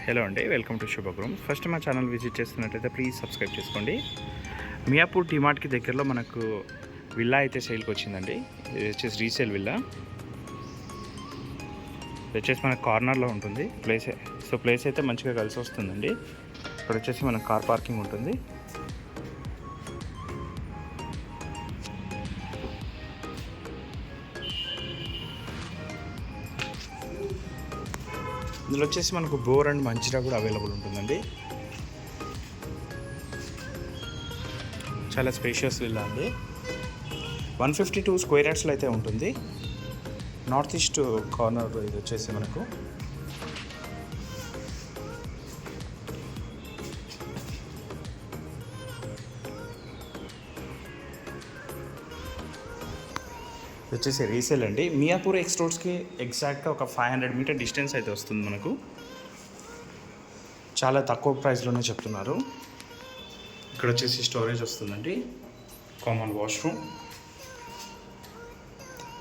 Hello అండి, welcome to శుభగృహం. First మా channel visit చేస్తున్నట్టయితే please subscribe చేసుకోండి. మియాపూర్ డిమార్ట్కి దగ్గరలో మనకు విల్లా అయితే సేల్కి వచ్చిందండి. ఇది వచ్చేసి రీసేల్ విల్లా. ఇది వచ్చేసి మన కార్నర్లో ఉంటుంది ప్లేస్ అయితే మంచిగా కలిసి వస్తుందండి. ఇక్కడ వచ్చేసి మన కార్ పార్కింగ్ ఉంటుంది. ఇందులో వచ్చేసి మనకు బోర్ అండ్ మంచిగా కూడా అవైలబుల్ ఉంటుందండి. చాలా స్పేషియస్ విల్లా అండి. 152 స్క్వేర్ యార్డ్స్లో అయితే ఉంటుంది. నార్త్ ఈస్ట్ కార్నర్ ఇది వచ్చేసి మనకు ఇది వచ్చేసి రీసేల్ అండి. మియాపూర్ ఎక్స్ రోడ్స్కి ఎగ్జాక్ట్గా ఒక 500 మీటర్ డిస్టెన్స్ అయితే వస్తుంది మనకు. చాలా తక్కువ ప్రైస్లోనే చెప్తున్నారు. ఇక్కడ వచ్చేసి స్టోరేజ్ వస్తుందండి, కామన్ వాష్రూమ్.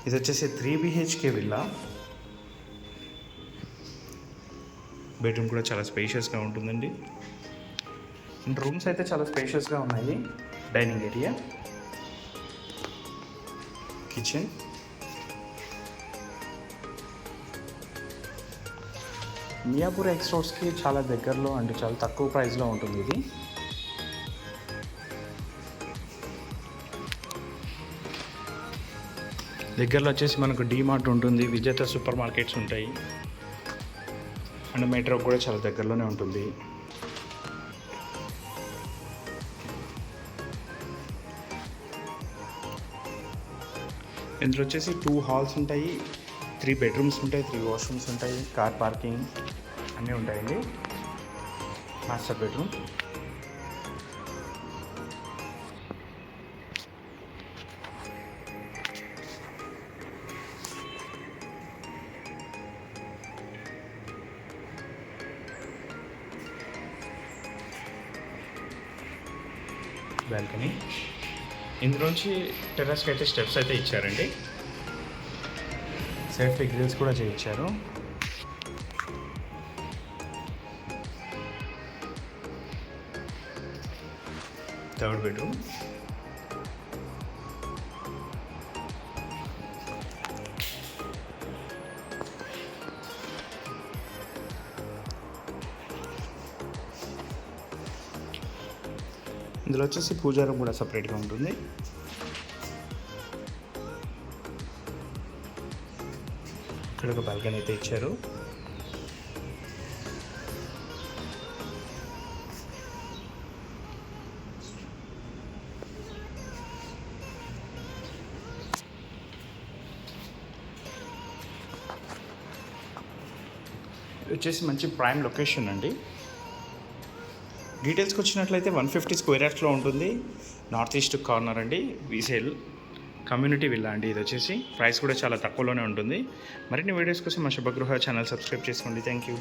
ఇది వచ్చేసి 3 BHK విల్లా. బెడ్రూమ్ కూడా చాలా స్పేషియస్గా ఉంటుందండి. రూమ్స్ అయితే చాలా స్పేషియస్గా ఉన్నాయి. Dining area, kitchen. Miyapur X రోడ్స్కి చాలా దగ్గరలో అండి, చాలా తక్కువ ప్రైస్లో ఉంటుంది ఇది. దగ్గరలో వచ్చేసి మనకు డీమార్ట్ ఉంటుంది, విజేత సూపర్ మార్కెట్స్ ఉంటాయి, అండ్ మెట్రో కూడా చాలా దగ్గరలోనే ఉంటుంది. ఇందులో వచ్చేసి 2 హాల్స్ ఉంటాయి, 3 బెడ్రూమ్స్ ఉంటాయి, 3 వాష్రూమ్స్ ఉంటాయి, కార్ పార్కింగ్ అన్నీ ఉంటాయండి. Master bedroom. బాల్కనీ. ఇందులోంచి టెర్రస్కి అయితే స్టెప్స్ అయితే ఇచ్చారండి. సేఫ్టీ గ్రిల్స్ కూడా చేయించారు. Third bedroom. ఇందులో వచ్చేసి పూజా రూమ్ కూడా సపరేట్గా ఉంటుంది. ఇక్కడ ఒక బాల్కనీ అయితే ఇచ్చారు. వచ్చేసి మంచి ప్రైమ్ లొకేషన్ అండి. డీటెయిల్స్కి వచ్చినట్లయితే 150 స్క్వేర్ యార్డ్స్లో ఉంటుంది. నార్త్ ఈస్ట్ కార్నర్ అండి. రీసేల్ కమ్యూనిటీ విల్లా అండి. ఇది వచ్చేసి ప్రైస్ కూడా చాలా తక్కువలోనే ఉంటుంది. మరిన్ని వీడియోస్ కోసం మా శుభగృహ ఛానల్ సబ్స్క్రైబ్ చేసుకోండి. Thank you.